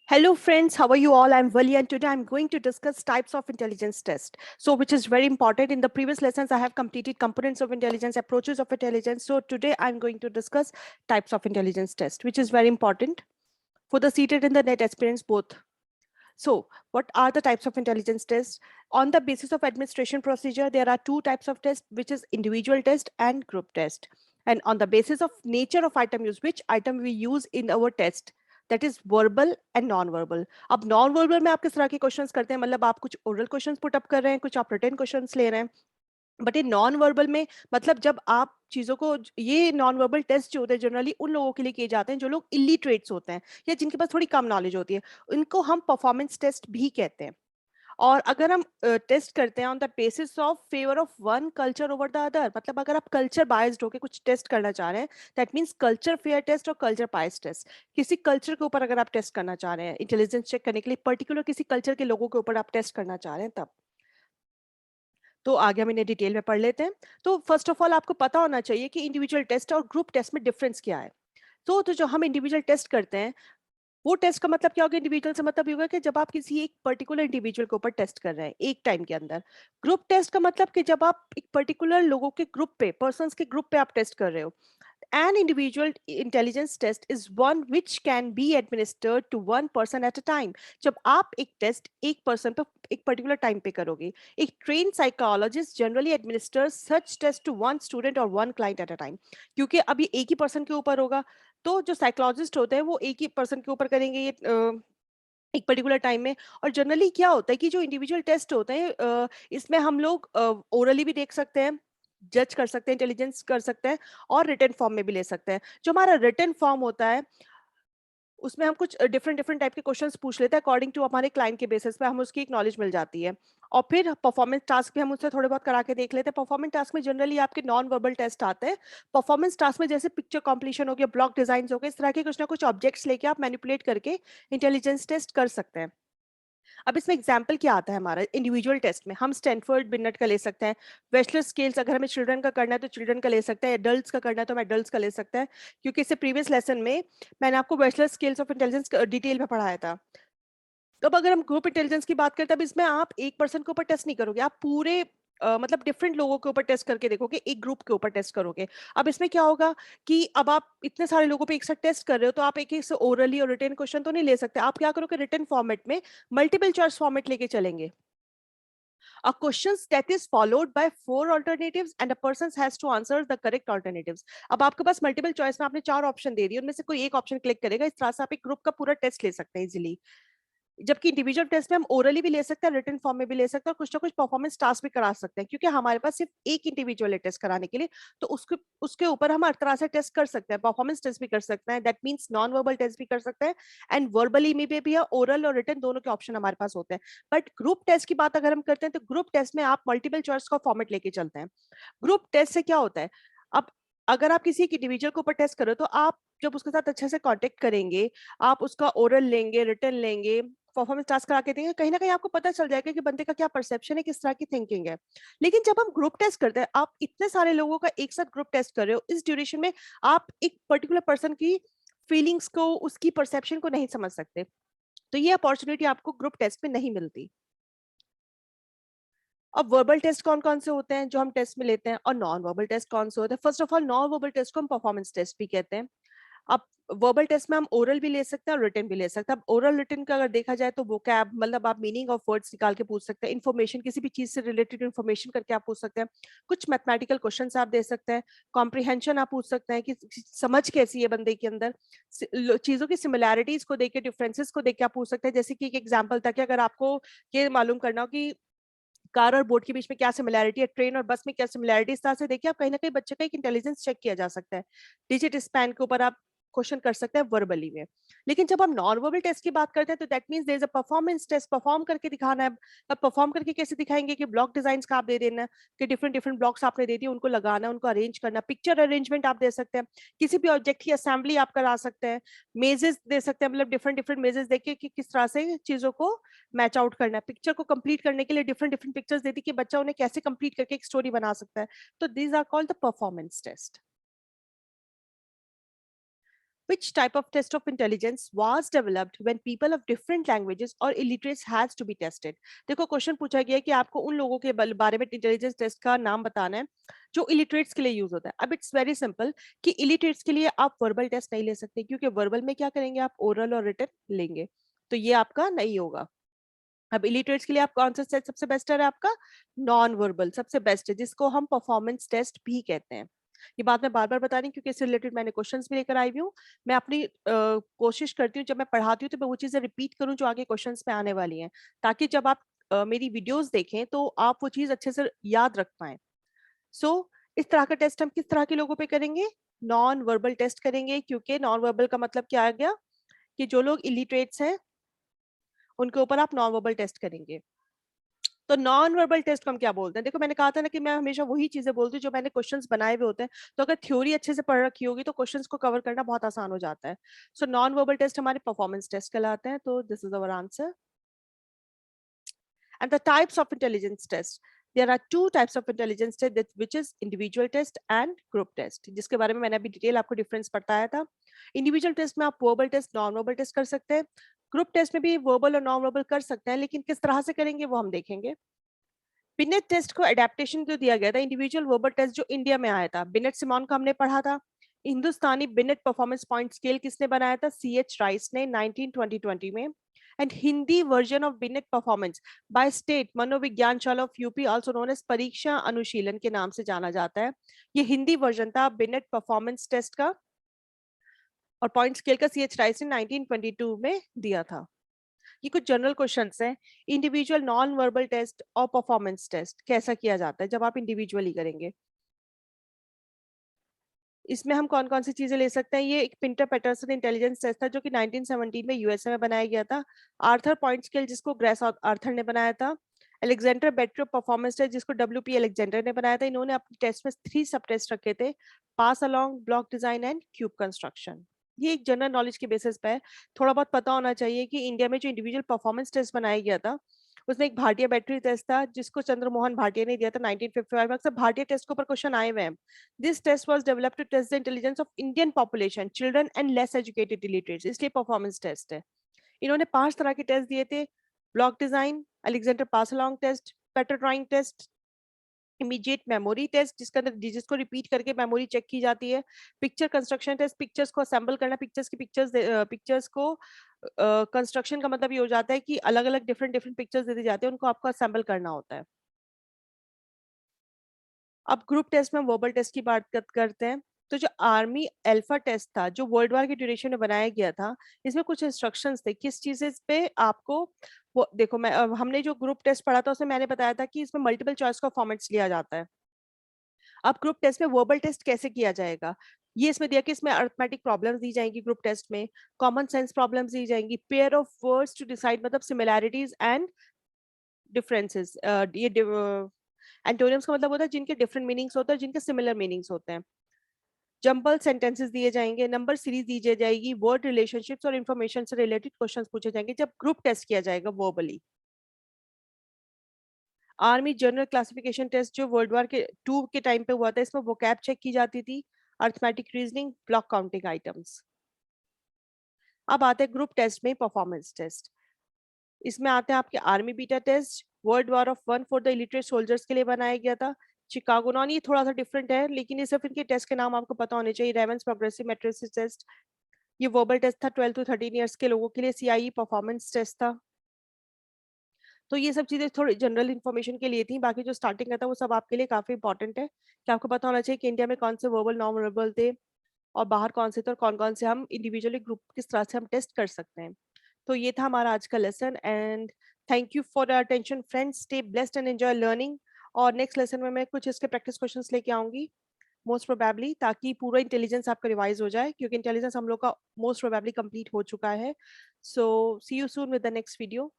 Hello friends, how are you all? I'm Vali and today I'm going to discuss types of intelligence test. So which is very important. In the previous lessons, I have completed components of intelligence, approaches of intelligence. So today I'm going to discuss types of intelligence test, which is very important for the seated and the net experience both. So what are the types of intelligence tests? On the basis of administration procedure, there are two types of tests, which is individual test and group test. And on the basis of nature of item use, which item we use in our test, that is verbal and non-verbal. अब non-verbal में आप किस तरह के questions करते हैं, मतलब आप कुछ oral क्वेश्चंस पुट अप कर रहे हैं, कुछ आप written क्वेश्चंस ले रहे हैं, बट ये नॉन वर्बल में मतलब जब आप चीजों को, ये नॉन वर्बल टेस्ट जो होते हैं जनरली उन लोगों के लिए किए जाते हैं जो लोग इलिटरेट्स होते हैं या जिनके पास थोड़ी कम नॉलेज होती है, उनको हम परफॉर्मेंस टेस्ट भी कहते हैं। और अगर हम टेस्ट करते हैं on the basis of favour of one culture over the other, मतलब अगर आप कल्चर बायस्ड होकर कुछ टेस्ट करना चाह रहे हैं, that means culture fair test और कल्चर बायस्ड टेस्ट। किसी कल्चर के ऊपर अगर आप टेस्ट करना चाह रहे हैं इंटेलिजेंस चेक करने के लिए, पर्टिकुलर किसी कल्चर के लोगों के ऊपर आप टेस्ट करना चाह रहे हैं, तब तो आगे हम इन्हें डिटेल में पढ़ लेते हैं। तो फर्स्ट ऑफ ऑल आपको पता होना चाहिए कि इंडिविजुअल टेस्ट और ग्रुप टेस्ट में डिफरेंस क्या है। तो जो हम इंडिविजुअल टेस्ट करते हैं, वो टेस्ट का मतलब क्या होगा, इंडिविजुअल से मतलब ये होगा कि जब आप किसी एक पर्टिकुलर इंडिविजुअल के ऊपर टेस्ट कर रहे हैं एक टाइम के अंदर। ग्रुप टेस्ट का मतलब कि जब आप एक पर्टिकुलर लोगों के ग्रुप पे, पर्संस के ग्रुप पे आप टेस्ट कर रहे हो। An individual intelligence test is one which can be administered to one person at a time. जब आप एक टेस्ट एक पर्सन पे एक पर्टिकुलर टाइम पे करोगे, एक train psychologist generally administer such test to one student और one client at a time, क्योंकि अभी एक ही पर्सन के ऊपर होगा। तो जो साइकोलॉजिस्ट होते हैं वो एक ही पर्सन के ऊपर करेंगे ये एक पर्टिकुलर टाइम में। और जनरली क्या होता है कि जो इंडिविजुअल टेस्ट होते हैं इसमें हम लोग ओरली भी देख सकते हैं, जज कर सकते हैं, इंटेलिजेंस कर सकते हैं, और रिटन फॉर्म में भी ले सकते हैं। जो हमारा रिटन फॉर्म होता है उसमें हम कुछ डिफरेंट डिफरेंट टाइप के क्वेश्चंस पूछ लेते हैं, अकॉर्डिंग टू हमारे क्लाइंट के बेसिस पे हम उसकी एक नॉलेज मिल जाती है। और फिर परफॉर्मेंस टास्क भी हम उससे थोड़े बहुत करा के देख लेते हैं। परफॉर्मेंस टास्क में जनरली आपके नॉन वर्बल टेस्ट आते हैं। परफॉर्मेंस टास्क में जैसे पिक्चर कॉम्प्लीशन हो गया, ब्लॉक डिजाइन हो गए, इस तरह के कुछ ना कुछ ऑब्जेक्ट्स लेके आप मैनिपुलेट करके इंटेलिजेंस टेस्ट कर सकते हैं। अब इसमें एग्जाम्पल क्या आता है, हमारा इंडिविजुअल टेस्ट में हम स्टैनफोर्ड बिनेट का ले सकते हैं। वेस्लर स्केल्स अगर हमें चिल्ड्रन का करना है तो चिल्ड्रन का ले सकते हैं, एडल्ट्स का करना है तो हम एडल्ट्स का ले सकते हैं, क्योंकि इससे प्रीवियस लेसन में मैंने आपको Wechsler scales of intelligence detail में पढ़ाया था। तो अब अगर हम ग्रुप इंटेलिजेंस की बात करते हैं, अब इसमें आप एक पर्सन के ऊपर टेस्ट नहीं करोगे, आप पूरे मतलब डिफरेंट लोगों के ऊपर टेस्ट करके देखोगे, एक ग्रुप के ऊपर टेस्ट करोगे। अब इसमें क्या होगा कि अब आप इतने सारे लोगों पे एक साथ टेस्ट कर रहे हो, तो आप एक एक से ओरली और रिटन क्वेश्चन तो नहीं ले सकते। आप क्या करोगे, रिटन फॉर्मेट में मल्टीपल चॉइस फॉर्मेट लेके चलेंगे। A question that is followed by four alternatives and a person has to answer the correct alternatives. अब आपके पास मल्टीपल चॉइस में आपने चार ऑप्शन दे दिए, उनमें से कोई एक ऑप्शन क्लिक करेगा। इस तरह से आप एक ग्रुप का पूरा टेस्ट ले सकते हैं इजीली। जबकि इंडिविजुअल टेस्ट में हम ओरली भी ले सकते हैं, रिटन फॉर्म में भी ले सकते हैं, और कुछ ना कुछ परफॉर्मेंस टास्क भी करा सकते हैं, क्योंकि हमारे पास सिर्फ एक इंडिविजुअल टेस्ट कराने के लिए। तो उसके उसके ऊपर हम हर तरह से टेस्ट कर सकते हैं, परफॉर्मेंस टेस्ट भी कर सकते हैं, that means non verbal test भी कर सकते हैं, एंड वर्बली में भी है, ओरल और रिटन दोनों के ऑप्शन हमारे पास होते हैं। बट ग्रुप टेस्ट की बात अगर हम करते हैं तो ग्रुप टेस्ट में आप मल्टीपल चॉइस का फॉर्मेट लेके चलते हैं। ग्रुप टेस्ट से क्या होता है, अब अगर आप किसी एक इंडिविजुअल के ऊपर टेस्ट करो तो आप जब उसके साथ अच्छे से कांटेक्ट करेंगे, आप उसका ओरल लेंगे, रिटन लेंगे, परफॉर्मेंस टास्क करा के देंगे, कहीं ना कहीं आपको पता चल जाएगा कि बंदे का क्या परसेप्शन है, किस तरह की थिंकिंग है। लेकिन जब हम ग्रुप टेस्ट करते हैं, आप इतने सारे लोगों का एक साथ ग्रुप टेस्ट कर रहे हो, इस ड्यूरेशन में आप एक पर्टिकुलर पर्सन की फीलिंग्स को, उसकी परसेप्शन को नहीं समझ सकते। तो ये अपॉर्चुनिटी आपको ग्रुप टेस्ट में नहीं मिलती। अब वर्बल टेस्ट कौन कौन से होते हैं जो हम टेस्ट में लेते हैं, और नॉन वर्बल टेस्ट कौन से होते हैं। First of all, non verbal test को हम परफॉर्मेंस टेस्ट भी कहते हैं। अब वर्बल टेस्ट में हम ओरल भी ले सकते हैं और रिटन भी ले सकते हैं। अब ओरल रिटन का अगर देखा जाए तो वोकैब, मतलब आप मीनिंग ऑफ वर्ड्स निकाल के पूछ सकते हैं, इन्फॉर्मेशन किसी भी चीज से रिलेटेड इन्फॉर्मेशन करके आप पूछ सकते हैं, कुछ मैथमेटिकल क्वेश्चंस आप दे सकते हैं, कॉम्प्रिहेंशन आप पूछ सकते हैं कि समझ कैसी है बंदे के अंदर, चीजों की सिमिलैरिटीज को देख के, डिफरेंसेस को देख के आप पूछ सकते हैं। जैसे कि एक एग्जाम्पल था कि अगर आपको ये मालूम करना हो कि कार और बोट के बीच में क्या सिमिलैरिटी है, ट्रेन और बस में क्या सिमिलैरिटी, इस तरह से देखिए आप कहीं ना कहीं बच्चे का एक इंटेलिजेंस चेक किया जा सकता है। डिजिट स्पैन के ऊपर आप क्वेश्चन कर सकते हैं वर्बली में। लेकिन जब हम नॉन वर्बल टेस्ट की बात करते हैं तो that means there is a performance test, perform करके दिखाना है। अब परफॉर्म करके कैसे दिखाएंगे कि ब्लॉक डिजाइन का आप दे देना है, कि डिफरेंट डिफरेंट ब्लॉक्स आपने दे दिए, उनको लगाना, उनको अरेंज करना, पिक्चर अरेंजमेंट आप दे सकते हैं, किसी भी ऑब्जेक्ट की असेंबली आप करा सकते हैं, मेजेस दे सकते हैं, मतलब डिफरेंट डिफरेंट मेजेस देखिए कि किस तरह से चीजों को मैच आउट करना है। पिक्चर को कंप्लीट करने के लिए डिफरेंट डिफरेंट पिक्चर्स देती कि बच्चा उन्हें कैसे कंप्लीट करके एक स्टोरी बना सकता है। तो these are called the performance test. Which type of test of intelligence was developed when people of different languages or illiterates has to be tested? देखो क्वेश्चन पूछा गया है कि आपको उन लोगों के बारे में इंटेलिजेंस टेस्ट का नाम बताना है जो इलिटरेट्स के लिए यूज होता है. अब इट्स वेरी सिंपल कि इलिटरेट्स के लिए आप वर्बल टेस्ट नहीं ले सकते क्योंकि वर्बल में क्या करेंगे, आप ओरल और रिटन लेंगे, तो ये आपका नहीं होगा. अब इलिटरेट्स के लिए आप कौन सा टेस्ट सबसे बेस्ट है? आपका नॉन वर्बल सबसे बेस्ट है, जिसको हम परफॉर्मेंस टेस्ट भी कहते हैं. ये बात मैं बार बार बता रही हूँ क्योंकि इससे रिलेटेड मैंने क्वेश्चंस भी लेकर आई हुई हूँ. मैं अपनी कोशिश करती हूँ जब मैं पढ़ाती हूँ तो मैं वो चीजें रिपीट करूँ जो आगे क्वेश्चंस में आने वाली हैं, ताकि जब आप मेरी वीडियोस देखें तो आप वो चीज अच्छे से याद रख पाए. सो इस तरह का टेस्ट हम किस तरह के लोगों पे करेंगे? नॉन वर्बल टेस्ट करेंगे, क्योंकि नॉन वर्बल का मतलब क्या आ गया कि जो लोग इलिटरेट्स हैं उनके ऊपर आप नॉन वर्बल टेस्ट करेंगे. तो नॉन वर्बल टेस्ट को हम क्या बोलते हैं? देखो मैंने कहा था ना कि मैं हमेशा वही चीजें बोलती हूँ जो मैंने क्वेश्चंस बनाए हुए होते हैं. तो अगर थ्योरी अच्छे से पढ़ रखी होगी तो क्वेश्चंस को कवर करना बहुत आसान हो जाता है. सो नॉन वर्बल टेस्ट हमारे परफॉर्मेंस टेस्ट कहलाते हैं. तो this is our answer. And the types of intelligence test, there are two types of intelligence test, which is individual test and group test, जिसके बारे में मैंने अभी डिटेल आपको डिफरेंस बताया था. इंडिविजुअल टेस्ट में आप verbal test, non verbal test कर सकते हैं. ग्रुप टेस्ट में भी वर्बल और नॉन वर्बल कर सकते हैं, लेकिन किस तरह से करेंगे वो हम देखेंगे. बिनेट टेस्ट को एडेप्टेशन जो दिया गया था, इंडिविजुअल वर्बल टेस्ट जो इंडिया में आया था, बिनेट सिमोन का हमने पढ़ा था. Hindustani Binet performance point scale किसने बनाया था? CH राइस ने 1920 में. And Hindi version of Binet performance by state मनोविज्ञानशाला of UP, also known as परीक्षा अनुशीलन के नाम से जाना जाता है. ये हिंदी वर्जन था बिनेट परफॉर्मेंस टेस्ट का, और पॉइंट स्केल का CH राइस ने 1922 में दिया था. ये कुछ जनरल क्वेश्चंस हैं. इंडिविजुअल नॉन वर्बल टेस्ट और परफॉर्मेंस टेस्ट कैसा किया जाता है जब आप इंडिविजुअली करेंगे? इसमें हम कौन कौन सी चीजें ले सकते हैं? ये एक पिंटर पैटरसन इंटेलिजेंस टेस्ट था जो कि 1917 में यूएसए में बनाया गया था. आर्थर पॉइंट स्केल जिसको ग्रेस आर्थर ने बनाया था. अलेक्जेंडर बेट्रो परफॉर्मेंस टेस्ट जिसको WP अलेक्जेंडर ने बनाया था. इन्होंने अपने टेस्ट में 3 सब टेस्ट रखे थे: pass along, block design and cube construction. ये एक जनरल नॉलेज के बेसिस पे है. थोड़ा बहुत पता होना चाहिए कि इंडिया में जो इंडिविजुअल परफॉर्मेंस टेस्ट बनाया गया था उसमें एक भाटिया बैटरी टेस्ट था जिसको चंद्रमोहन भाटिया ने दिया था 1955 में. अक्सर भाटिया टेस्ट के ऊपर क्वेश्चन आए हुए हैं. This test was developed to test the intelligence of Indian population, children and less educated illiterates, इसलिए परफॉर्मेंस टेस्ट है. इन्होंने 5 तरह के टेस्ट दिए थे: block design, Alexander pass along test, pattern drawing test, immediate memory test जिसके अंदर जिसको रिपीट करके मेमोरी चेक की जाती है, पिक्चर कंस्ट्रक्शन टेस्ट, पिक्चर्स को असेंबल करना, पिक्चर्स को कंस्ट्रक्शन का मतलब ये हो जाता है कि अलग अलग डिफरेंट डिफरेंट पिक्चर्स दे दी जाते हैं, उनको आपको असेंबल करना होता है. अब ग्रुप टेस्ट में वर्बल टेस्ट की बात करते हैं. तो जो आर्मी अल्फा टेस्ट था जो वर्ल्ड वार के ड्यूरेशन में बनाया गया था, इसमें कुछ इंस्ट्रक्शंस थे किस चीजें पे आपको. वो देखो मैं हमने जो ग्रुप टेस्ट पढ़ा था उसमें मैंने बताया था कि इसमें मल्टीपल चॉइस का फॉर्मेट्स लिया जाता है. अब ग्रुप टेस्ट में वर्बल टेस्ट कैसे किया जाएगा? ये इसमें दिया कि इसमें अरिथमेटिक प्रॉब्लम्स दी जाएंगी ग्रुप टेस्ट में, कॉमन सेंस प्रॉब्लम्स दी जाएंगी, pair of words to decide मतलब सिमिलैरिटीज एंड डिफरेंसेस. ये एंटोनिम्स का मतलब होता है जिनके डिफरेंट मीनिंग्स होते हैं, जिनके सिमिलर मीनिंग्स होते हैं. जंबल सेंटेंसेस दिए जाएंगे, नंबर सीरीज दी जाएगी, वर्ड रिलेशनशिप्स और इंफॉर्मेशन से रिलेटेड क्वेश्चंस पूछे जाएंगे जब ग्रुप टेस्ट किया जाएगा verbally. Army General Classification Test जो वर्ल्ड वार के 2 के टाइम पे हुआ था, इसमें वोकैब चेक की जाती थी, arithmetic reasoning, block counting items. अब आते हैं ग्रुप टेस्ट में परफॉर्मेंस टेस्ट. इसमें आते हैं आपके Army Beta test, World War of one for the illiterate soldiers के लिए बनाया गया था. चिकागो नॉन, ये थोड़ा सा डिफरेंट है लेकिन ये सिर्फ इनके टेस्ट के नाम आपको पता होने चाहिए. रेवंस प्रोग्रेसिव मैट्रिसेस टेस्ट, ये वर्बल टेस्ट था 12 टू 13 इयर्स के लोगों के लिए. CIE परफॉर्मेंस टेस्ट था. तो ये सब चीजें थोड़ी जनरल इन्फॉर्मेशन के लिए थी, बाकी जो स्टार्टिंग का था वो सब आपके लिए काफी इंपॉर्टेंट है कि आपको पता होना चाहिए कि इंडिया में कौन से वर्बल नॉन वर्बल थे और बाहर कौन से थे और कौन कौन से हम इंडिविजुअली ग्रुप किस तरह से हम टेस्ट कर सकते हैं. तो ये था हमारा आज का lesson and thank you for your attention friends. Stay blessed and enjoy learning. और नेक्स्ट लेसन में मैं कुछ इसके प्रैक्टिस क्वेश्चंस लेके आऊंगी मोस्ट प्रोबेबली, ताकि पूरा इंटेलिजेंस आपका रिवाइज हो जाए, क्योंकि इंटेलिजेंस हम लोग का मोस्ट प्रोबेबली कंप्लीट हो चुका है. So see you soon with the next video.